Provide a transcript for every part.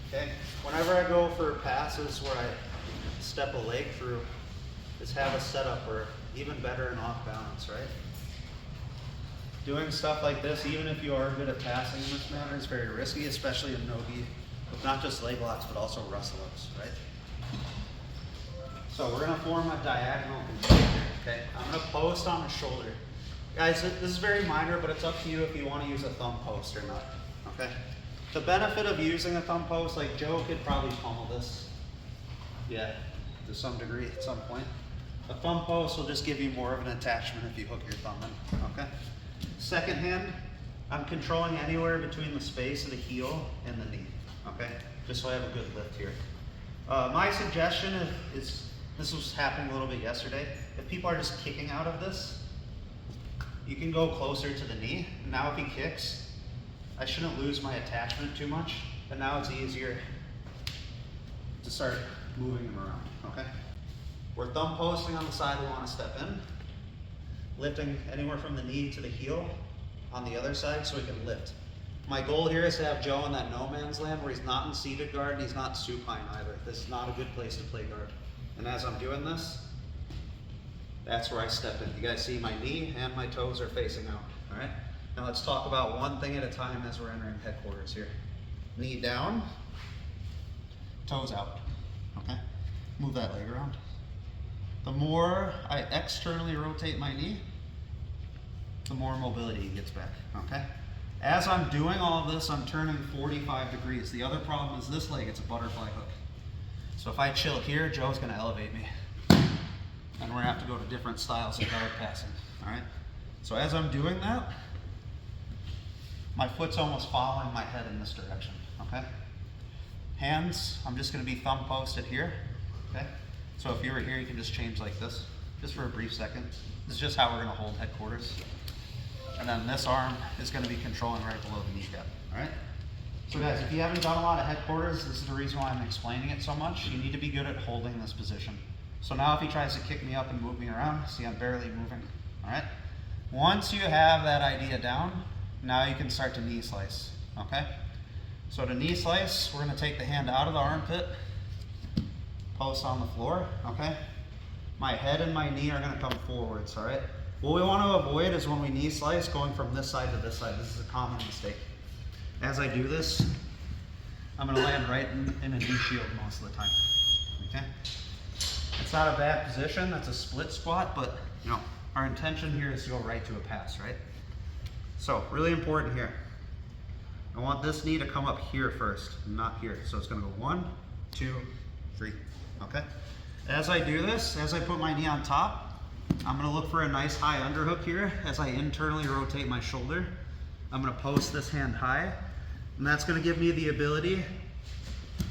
okay? Whenever I go for passes where I step a leg through, is have a setup where even better and off balance, right? Doing stuff like this, even if you are good at passing in this manner, is very risky, especially in no-gi, with not just leg locks, but also wrestle ups, right? So we're gonna form a diagonal control here, okay? I'm gonna post on the shoulder. Guys, this is very minor, but it's up to you if you wanna use a thumb post or not, okay? The benefit of using a thumb post, like Joe could probably pummel this, yeah, to some degree at some point. A thumb post will just give you more of an attachment if you hook your thumb in, okay? Second hand, I'm controlling anywhere between the space of the heel and the knee, okay? Just so I have a good lift here. My suggestion is, this was happening a little bit yesterday, if people are just kicking out of this, you can go closer to the knee. Now if he kicks, I shouldn't lose my attachment too much, but now it's easier to start moving him around, okay? We're thumb posting on the side we want to step in, lifting anywhere from the knee to the heel on the other side so we can lift. My goal here is to have Joe in that no man's land where he's not in seated guard and he's not supine either. This is not a good place to play guard. And as I'm doing this, that's where I step in. You guys see my knee and my toes are facing out, all right? Now let's talk about one thing at a time as we're entering headquarters here. Knee down, toes out, okay? Move that leg around. The more I externally rotate my knee, the more mobility he gets back, okay? As I'm doing all of this, I'm turning 45 degrees. The other problem is this leg, it's a butterfly hook. So if I chill here, Joe's gonna elevate me. And we're gonna have to go to different styles of guard passing, all right? So as I'm doing that, my foot's almost following my head in this direction, okay? Hands, I'm just gonna be thumb posted here, okay? So if you were here, you can just change like this, just for a brief second. This is just how we're gonna hold headquarters. And then this arm is gonna be controlling right below the kneecap, all right? So guys, if you haven't done a lot of headquarters, this is the reason why I'm explaining it so much. You need to be good at holding this position. So now if he tries to kick me up and move me around, see I'm barely moving, all right? Once you have that idea down, now you can start to knee slice, okay? So to knee slice, we're gonna take the hand out of the armpit, post on the floor, okay? My head and my knee are gonna come forwards, all right? What we wanna avoid is when we knee slice, going from this side to this side. This is a common mistake. As I do this, I'm gonna land right in a knee shield most of the time, okay? It's not a bad position, that's a split squat, but you know, our intention here is to go right to a pass, right? So, really important here. I want this knee to come up here first, not here. So it's gonna go 1, 2, 3, okay? As I do this, as I put my knee on top, I'm gonna look for a nice high underhook here. As I internally rotate my shoulder, I'm gonna post this hand high, and that's gonna give me the ability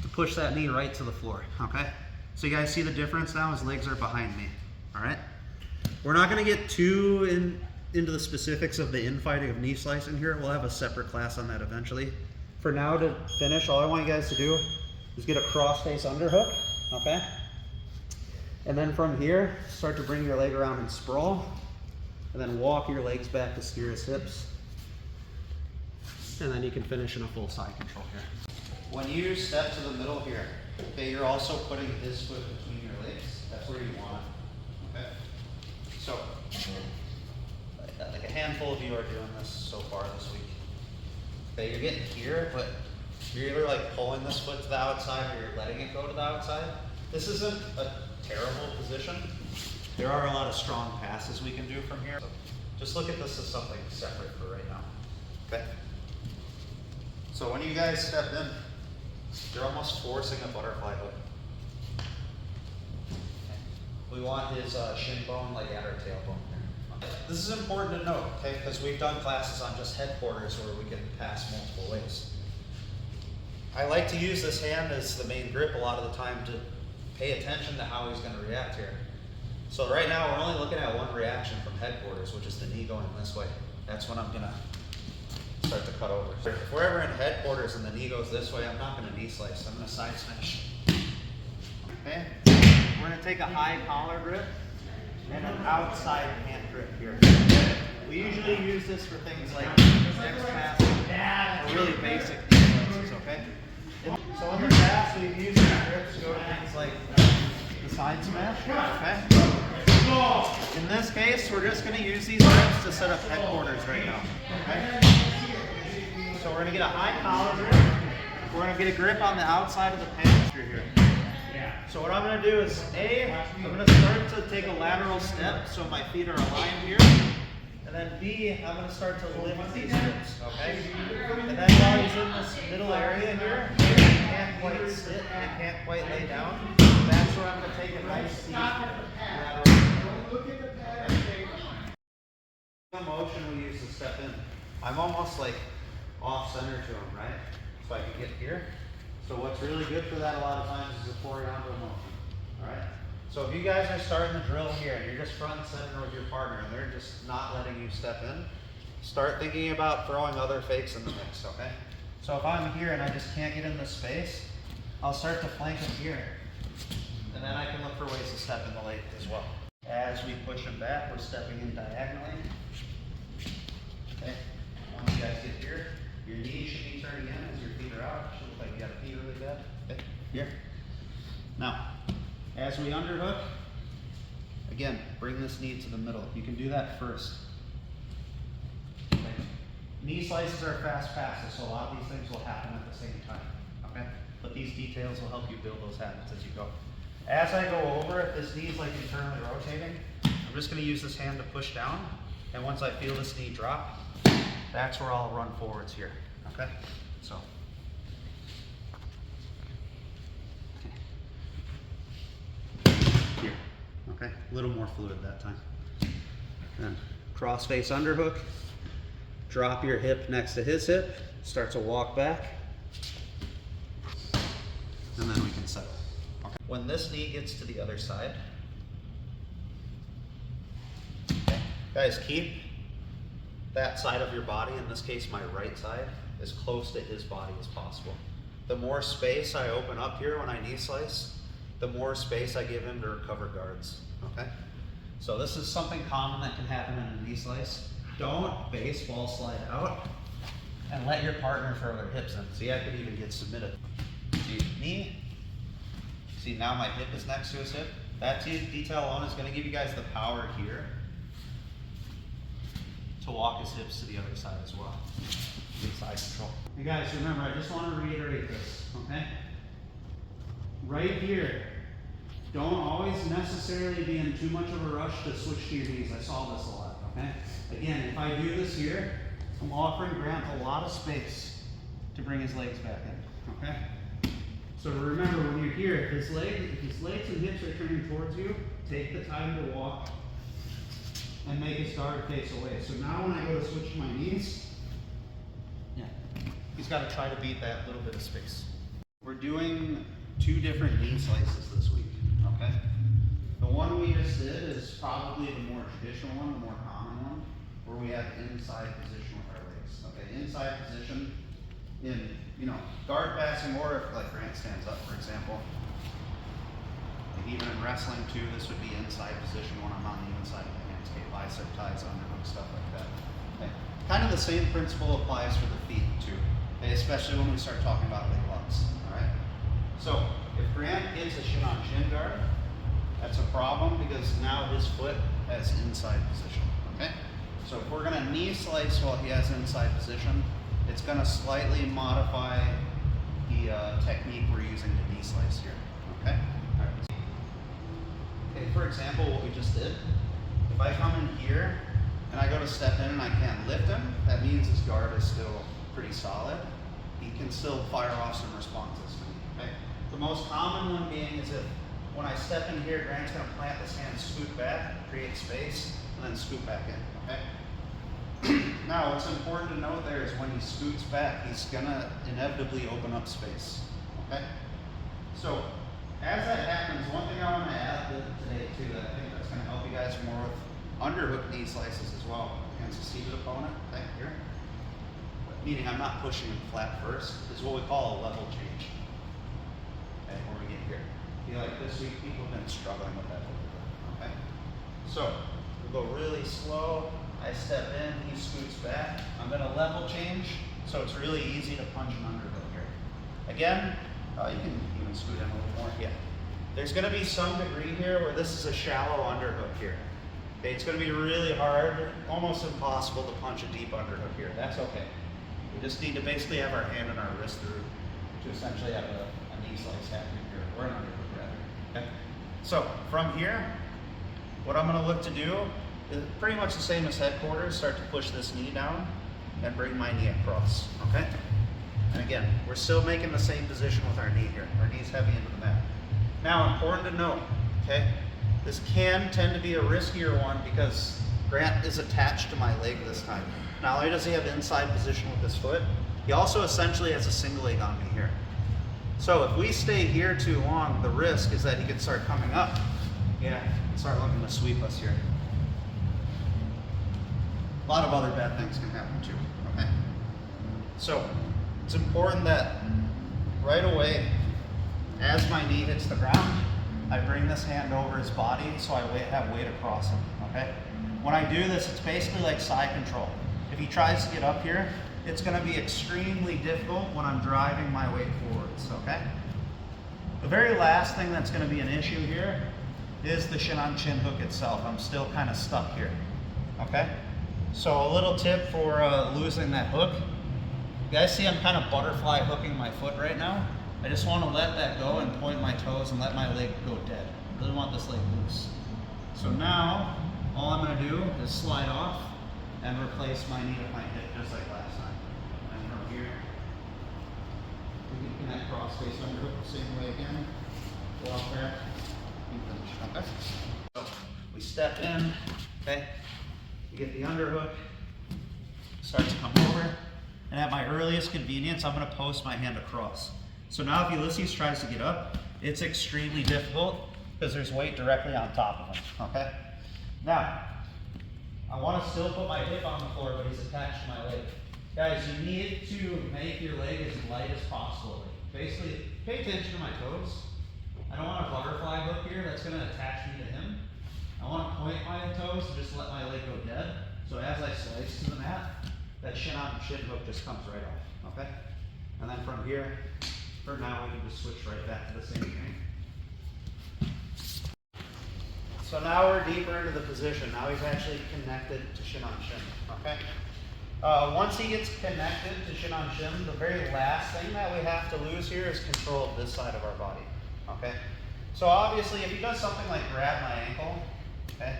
to push that knee right to the floor, okay? So you guys see the difference now? His legs are behind me, all right? We're not gonna get too into the specifics of the infighting of knee slicing here. We'll have a separate class on that eventually. For now, to finish, all I want you guys to do is get a cross face underhook, okay? And then from here, start to bring your leg around and sprawl, and then walk your legs back to steer his hips. And then you can finish in a full side control here. When you step to the middle here, okay, you're also putting his foot between your legs. That's where you want it, okay? So, like a handful of you are doing this so far this week. Okay, you're getting here, but you're either like pulling this foot to the outside or you're letting it go to the outside. This isn't a terrible position. There are a lot of strong passes we can do from here. So just look at this as something separate for right now, okay? So when you guys step in, you're almost forcing a butterfly hook. We want his shin bone like at our tailbone here. This is important to note, okay, because we've done classes on just headquarters where we can pass multiple ways. I like to use this hand as the main grip a lot of the time to pay attention to how he's going to react here. So right now we're only looking at one reaction from headquarters, which is the knee going this way. That's when I'm going to start to cut over. So if we're ever in headquarters and the knee goes this way, I'm not going to knee slice, I'm going to side smash. Okay, we're going to take a high collar grip and an outside hand grip here. We usually use this for things like next pass or really basic knee slices, okay? So in the so you use these grips to go to things like the side smash, okay? In this case, we're just gonna use these grips to set up headquarters right now, okay? So we're gonna get a high collar grip. We're gonna get a grip on the outside of the hamstring here. So what I'm gonna do is, I'm gonna start to take a lateral step so my feet are aligned here. And then B, I'm going to start to lift these hips, okay? And then while he's in this middle area here, he can't quite sit and he can't quite lay down. That's where I'm going to take a nice seat. The motion we use to step in. I'm almost like off center to him, right? So I can get here. So what's really good for that a lot of times is the horizontal motion, all right? So if you guys are starting the drill here and you're just front and center with your partner and they're just not letting you step in, start thinking about throwing other fakes in the mix, okay? So if I'm here and I just can't get in this space, I'll start to flank him here. And then I can look for ways to step in the leg as well. As we push him back, we're stepping in diagonally. Okay, once you guys get here, your knees should be turning in as your feet are out. Should look like you got to pee really bad. Okay, here. Now, as we underhook, again, bring this knee to the middle. You can do that first. Okay. Knee slices are fast passes, so a lot of these things will happen at the same time. Okay? But these details will help you build those habits as you go. As I go over, if this knee's like internally rotating, I'm just going to use this hand to push down. And once I feel this knee drop, that's where I'll run forwards here. Okay? So. Here, okay? A little more fluid that time. Then cross face underhook, drop your hip next to his hip, start to walk back, and then we can settle. Okay. When this knee gets to the other side, okay, guys, keep that side of your body, in this case my right side, as close to his body as possible. The more space I open up here when I knee slice, the more space I give him to recover guards, okay? So this is something common that can happen in a knee slice. Don't baseball slide out and let your partner throw their hips in. See, I could even get submitted. See, knee, see now my hip is next to his hip. That detail alone is gonna give you guys the power here to walk his hips to the other side as well. Side control. You guys remember, I just wanna reiterate this, okay? Right here, don't always necessarily be in too much of a rush to switch to your knees. I saw this a lot, okay? Again, if I do this here, I'm offering Grant a lot of space to bring his legs back in, okay? So remember, when you're here, if his legs and hips are turning towards you, take the time to walk and make his guard face away. So now when I go to switch to my knees, yeah, he's got to try to beat that little bit of space. We're doing 2 different knee slices this week, okay? The one we just did is probably the more traditional one, the more common one, where we have inside position with our legs, okay? Inside position in, guard passing, or if like Grant stands up, for example. Like even in wrestling too, this would be inside position when I'm on the inside of the hands, okay? Bicep ties, underhook, stuff like that, okay? Kind of the same principle applies for the feet too, okay? Especially when we start talking about leg locks, all right? So if Grant gets a shin on shin guard, that's a problem because now his foot has inside position, okay? So if we're gonna knee slice while he has inside position, it's gonna slightly modify the technique we're using to knee slice here, okay? All right. Okay, for example, what we just did, if I come in here and I go to step in and I can't lift him, that means his guard is still pretty solid. He can still fire off some responses to me, okay? The most common one being is if when I step in here, Grant's gonna plant this hand, scoot back, create space, and then scoot back in, okay? Now, what's important to note there is when he scoots back, he's gonna inevitably open up space, okay? So, as that happens, one thing I wanna add today too, that I think that's gonna help you guys more with underhook knee slices as well, against a seated opponent, okay, here. Meaning I'm not pushing him flat first, is what we call a level change. Okay, where we get here. I feel like this week people have been struggling with that a little bit, okay? So, we'll go really slow, I step in, he scoots back. I'm gonna level change, so it's really easy to punch an underhook here. Again, you can even scoot in a little more. Yeah. There's going to be some degree here where this is a shallow underhook here. Okay, it's going to be really hard, almost impossible to punch a deep underhook here. That's okay. We just need to basically have our hand and our wrist through to essentially have a knee slice happening here, or an underhook rather. Okay. So from here, what I'm going to look to do is pretty much the same as headquarters. Start to push this knee down and bring my knee across. Okay. And again, we're still making the same position with our knee here. Our knee's heavy into the mat. Now, important to note, okay, this can tend to be a riskier one because Grant is attached to my leg this time. Not only does he have inside position with his foot, he also essentially has a single leg on me here. So if we stay here too long, the risk is that he could start coming up. Yeah, and start looking to sweep us here. A lot of other bad things can happen too, okay? So it's important that right away, as my knee hits the ground, I bring this hand over his body so I have weight across him, okay? When I do this, it's basically like side control. If he tries to get up here, it's gonna be extremely difficult when I'm driving my weight forwards, okay? The very last thing that's gonna be an issue here is the shin on chin hook itself. I'm still kind of stuck here, okay? So a little tip for losing that hook. You guys see I'm kind of butterfly hooking my foot right now? I just want to let that go and point my toes and let my leg go dead. I really want this leg loose. So now, all I'm going to do is slide off and replace my knee with my hip just like last time. And from here, we can connect cross face underhook the same way again. Walk back and finish. Okay. So we step in, okay? We get the underhook, start to come over, and at my earliest convenience, I'm going to post my hand across. So now if Ulysses tries to get up, it's extremely difficult because there's weight directly on top of him, okay? Now, I want to still put my hip on the floor, but he's attached to my leg. Guys, you need to make your leg as light as possible. Basically, pay attention to my toes. I don't want a butterfly hook here that's going to attach me to him. I want to point my toes and just let my leg go dead. So as I slice to the mat, that shin on chin hook just comes right off, okay? And then from here, for now, we can just switch right back to the same thing. So now we're deeper into the position. Now he's actually connected to shin on shin, okay? Once he gets connected to shin on shin, the very last thing that we have to lose here is control of this side of our body, okay? So obviously, if he does something like grab my ankle, okay,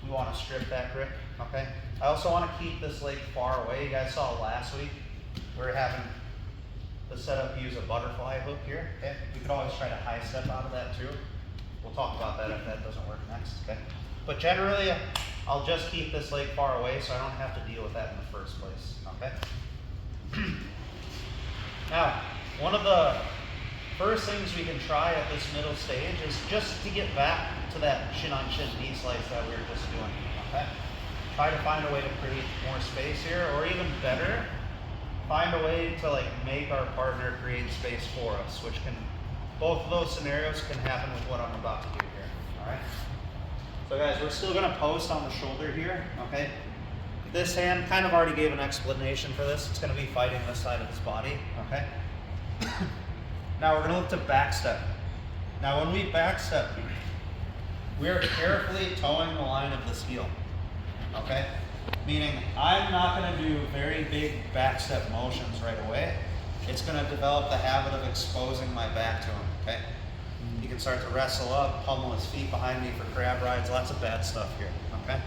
we want to strip that grip, okay? I also want to keep this leg far away. You guys saw last week, we were having the setup use a butterfly hook here, okay? We could always try to high step out of that too. We'll talk about that if that doesn't work next, okay? But generally, I'll just keep this leg far away so I don't have to deal with that in the first place, okay? Now, one of the first things we can try at this middle stage is just to get back to that shin on shin knee slice that we were just doing, okay? Try to find a way to create more space here, or even better, find a way to like make our partner create space for us, which can, both of those scenarios can happen with what I'm about to do here, all right? So guys, we're still gonna post on the shoulder here, okay? This hand kind of already gave an explanation for this. It's gonna be fighting this side of his body, okay? Now we're gonna look to back step. Now when we back step, we are carefully towing the line of this heel, okay? Meaning I'm not gonna do very big back step motions right away. It's gonna develop the habit of exposing my back to him, okay? You can start to wrestle up, pummel his feet behind me for crab rides, lots of bad stuff here, okay?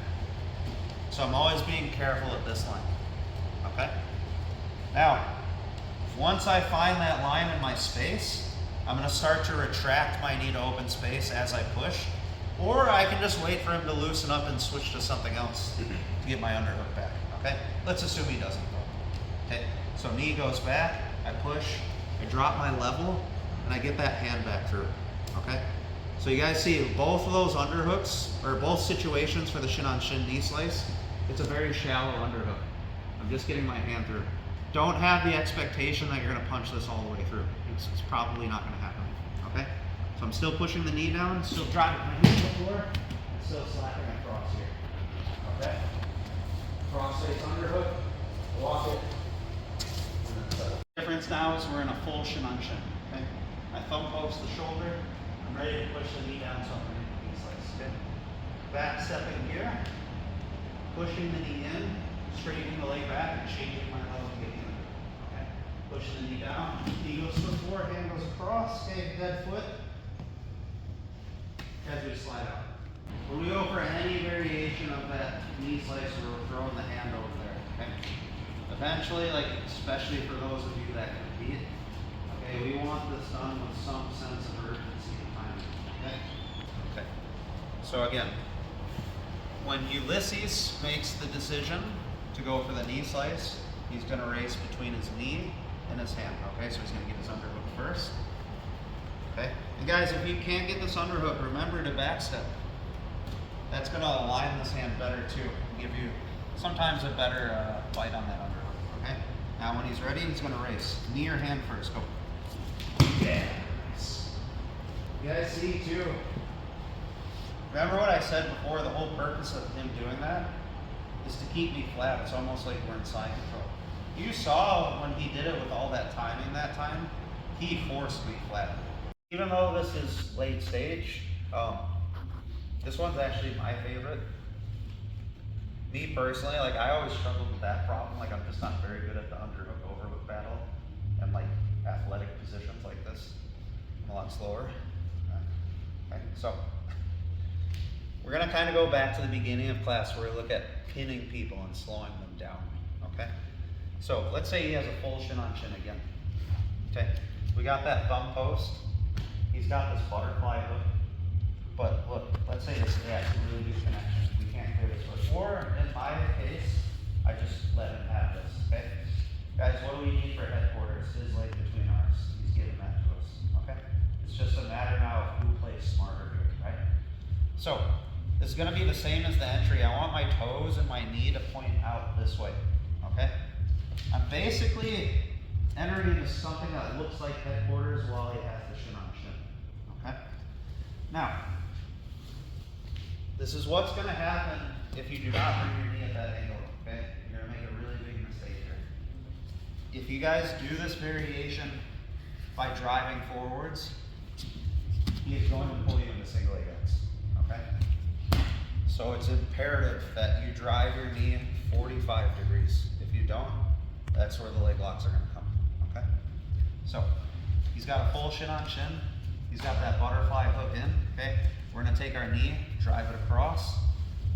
So I'm always being careful at this line, okay? Now, once I find that line in my space, I'm gonna start to retract my knee to open space as I push, or I can just wait for him to loosen up and switch to something else to get my underhook back, okay? Let's assume he doesn't though, okay? So knee goes back, I push, I drop my level, and I get that hand back through, okay? So you guys see both of those underhooks, or both situations for the shin on shin knee slice, it's a very shallow underhook. I'm just getting my hand through. Don't have the expectation that you're gonna punch this all the way through. It's probably not gonna happen, okay? So I'm still pushing the knee down, still driving my knee to the floor, and still slapping across here, okay? Cross face underhook, walk it, and then settle. The difference now is we're in a full shin on shin, okay? I thumb post the shoulder. I'm ready to push the knee down so I'm going to knee slice. Okay. Back stepping here, pushing the knee in, straightening the leg back, and changing my level to get in. Okay. Pushing the knee down, knee goes to the floor, hand goes across, okay, dead foot. As we slide out. When we go for any variation of that knee slice, we're throwing the hand over there. Okay. Eventually, like especially for those of you that can beat, okay, we want this done with some sense of urgency and timing. Okay. Okay. So again, when Ulysses makes the decision to go for the knee slice, he's going to race between his knee and his hand. Okay, so he's going to get his underhook first. Okay, and guys, if you can't get this underhook, remember to backstep. That's going to align this hand better too, give you sometimes a better bite on that underhook. Okay, now when he's ready, he's going to race. Knee or hand first, go. Yeah, nice. You guys see too. Remember what I said before, the whole purpose of him doing that is to keep me flat. It's almost like we're in side control. You saw when he did it with all that timing that time, he forced me flat. Even though this is late stage, this one's actually my favorite. Me personally, like I always struggled with that problem. Like I'm just not very good at the underhook overhook battle and like athletic positions like this. I'm a lot slower. Okay, so we're gonna kind of go back to the beginning of class where we look at pinning people and slowing them down. Okay, so let's say he has a full shin on shin again. Okay, we got that thumb post. He's got this butterfly hook, but look, let's say this, yeah, it's a really good connection. We can't clear this hook. Or in my case, I just let him have this, okay? Guys, what do we need for headquarters? His leg between ours. He's giving that to us, okay? It's just a matter now of who plays smarter here, right? So, this is gonna be the same as the entry. I want my toes and my knee to point out this way, okay? I'm basically entering into something that looks like headquarters while he has the shin on shin. Okay? Now, this is what's going to happen if you do not bring your knee at that angle. Okay? You're going to make a really big mistake here. If you guys do this variation by driving forwards, he is going to pull you into single leg X. Okay? So it's imperative that you drive your knee 45 degrees. If you don't, that's where the leg locks are going to come. Okay? So he's got a full shin on shin. He's got that butterfly hook in. Okay? We're going to take our knee, drive it across.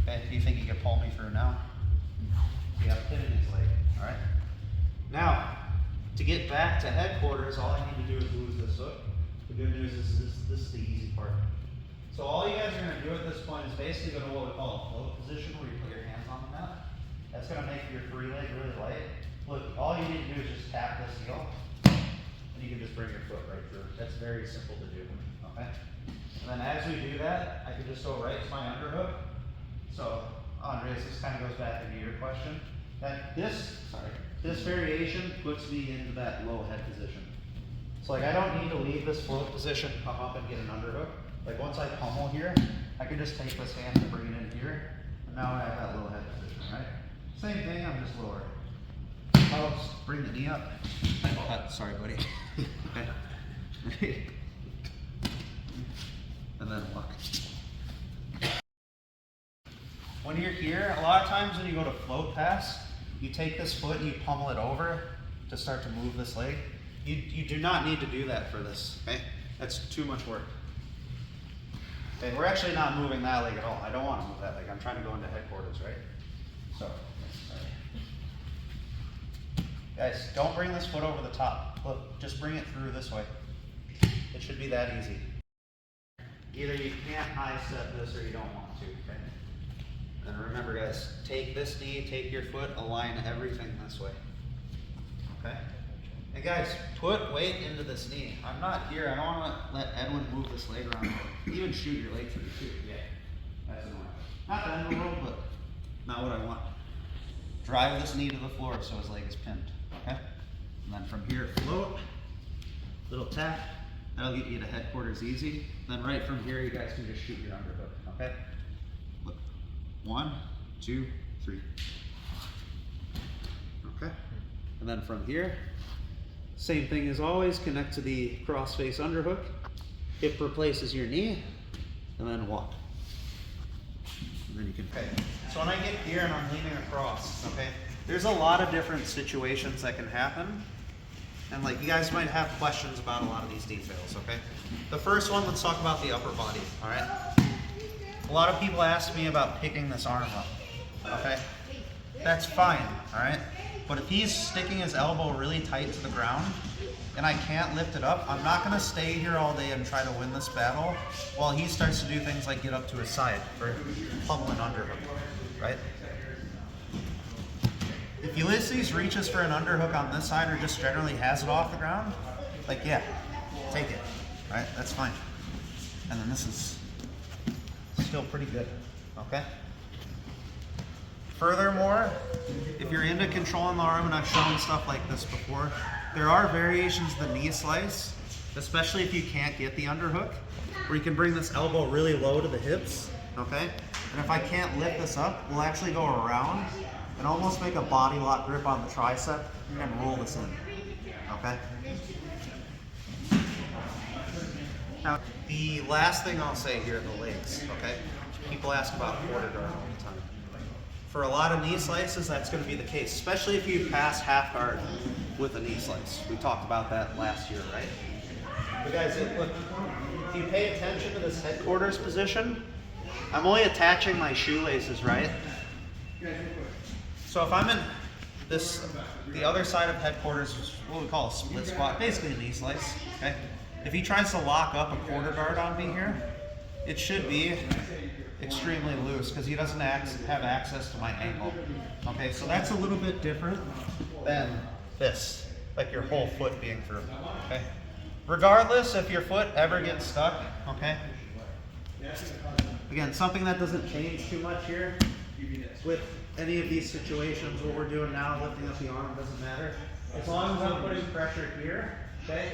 Okay? Do you think he can pull me through now? We have a pin in his leg. All right? Now, to get back to headquarters, all I need to do is lose this hook. The good news is this is the easy part. So all you guys are going to do at this point is basically go to what we call a float position, where you put your hands on the mat. That's going to make your free leg really light. Look, all you need to do is just tap this heel, and you can just bring your foot right through. That's very simple to do, okay? And then as we do that, I can just go right to my underhook. So, Andres, this kind of goes back into your question. That this variation puts me into that low head position. So like I don't need to leave this float position, come up and get an underhook. Like once I pummel here, I can just take this hand and bring it in here, and now I have that low head position, right? Same thing, I'm just lower. Post, bring the knee up. Sorry, buddy. And then walk. When you're here, a lot of times when you go to float pass, you take this foot and you pummel it over to start to move this leg. You do not need to do that for this, okay? That's too much work. Okay, we're actually not moving that leg at all. I don't want to move that leg. I'm trying to go into headquarters, right? So, guys, don't bring this foot over the top. Look, just bring it through this way. It should be that easy. Either you can't high step this or you don't want to, okay? And remember guys, take this knee, take your foot, align everything this way, okay? And guys, put weight into this knee. I'm not here, I don't want to let Edwin move this leg around. Even shoot your leg through too, yeah. That's annoying. Not the end of the world, but not what I want. Drive this knee to the floor so his leg is pinned, okay? And then from here, float, little tap. That'll get you to headquarters easy. Then right from here, you guys can just shoot your underhook, okay? Look, 1, 2, 3. Okay? And then from here, Same thing as always, connect to the cross-face underhook. Hip replaces your knee, and then walk. And then you can. Okay. So when I get here and I'm leaning across, okay, there's a lot of different situations that can happen. And like you guys might have questions about a lot of these details, okay? The first one, let's talk about the upper body, all right? A lot of people ask me about picking this arm up, okay? That's fine, all right? But if he's sticking his elbow really tight to the ground and I can't lift it up, I'm not gonna stay here all day and try to win this battle while he starts to do things like get up to his side or pummel an underhook, right? If Ulysses reaches for an underhook on this side or just generally has it off the ground, like yeah, take it, right? That's fine. And then this is still pretty good, okay? Furthermore, if you're into controlling the arm, and I've shown stuff like this before, there are variations of the knee slice, especially if you can't get the underhook, where you can bring this elbow really low to the hips, okay? And if I can't lift this up, we'll actually go around and almost make a body lock grip on the tricep and roll this in, okay? Now, the last thing I'll say here are the legs, okay? People ask about quarter guard all the time. For a lot of knee slices, that's going to be the case, especially if you pass half guard with a knee slice. We talked about that last year, right? But guys, look, if you pay attention to this headquarters position, I'm only attaching my shoelaces, right? So if I'm in this, the other side of headquarters is what we call a split squat, basically a knee slice, okay? If he tries to lock up a quarter guard on me here, it should be extremely loose because he doesn't have access to my ankle. Okay, so that's a little bit different than this, like your whole foot being through, okay? Regardless if your foot ever gets stuck, okay? Again, something that doesn't change too much here with any of these situations, what we're doing now, lifting up the arm, doesn't matter. As long as I'm putting pressure here, okay,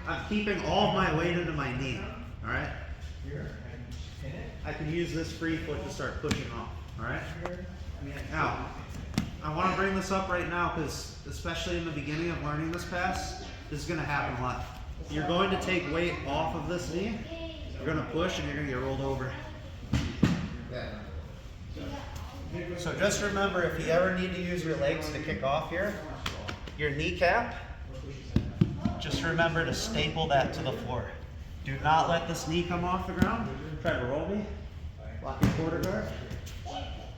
I'm keeping all of my weight into my knee, all right? I can use this free foot to start pushing off, all right? Now, I want to bring this up right now because, especially in the beginning of learning this pass, this is going to happen a lot. You're going to take weight off of this knee, you're going to push, and you're going to get rolled over. So just remember, if you ever need to use your legs to kick off here, your kneecap, just remember to staple that to the floor. Do not let this knee come off the ground. Try to roll me. Lock your quarter guard.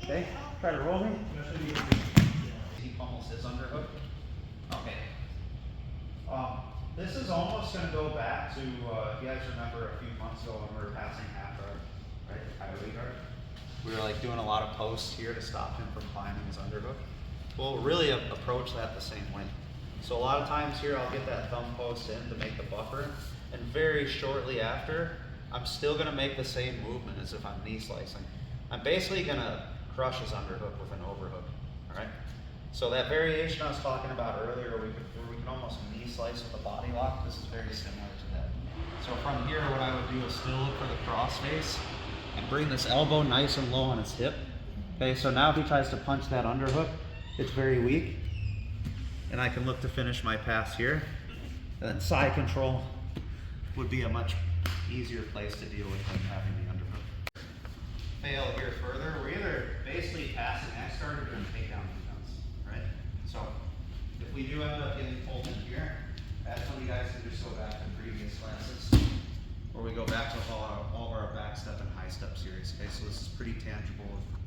Okay, try to roll me. He pummels his underhook. Okay. This is almost going to go back to, if you guys remember a few months ago when we were passing half guard, right? Coyote guard. We were like doing a lot of posts here to stop him from climbing his underhook. We'll really approach that the same way. So a lot of times here I'll get that thumb post in to make the buffer, and very shortly after, I'm still going to make the same movement as if I'm knee slicing. I'm basically going to crush his underhook with an overhook, all right? So that variation I was talking about earlier where we can almost knee slice with a body lock, this is very similar to that. So from here, what I would do is still look for the cross face and bring this elbow nice and low on his hip. Okay, so now if he tries to punch that underhook, it's very weak. And I can look to finish my pass here. And then side control would be a much easier place to deal with than having the underhook. Fail here further, we're either basically passing X guard or doing takedown defense, right? So if we do end up getting pulled in here, that's when you guys can just go back to previous classes, where we go back to all of our back step and high step series. Okay, so this is pretty tangible with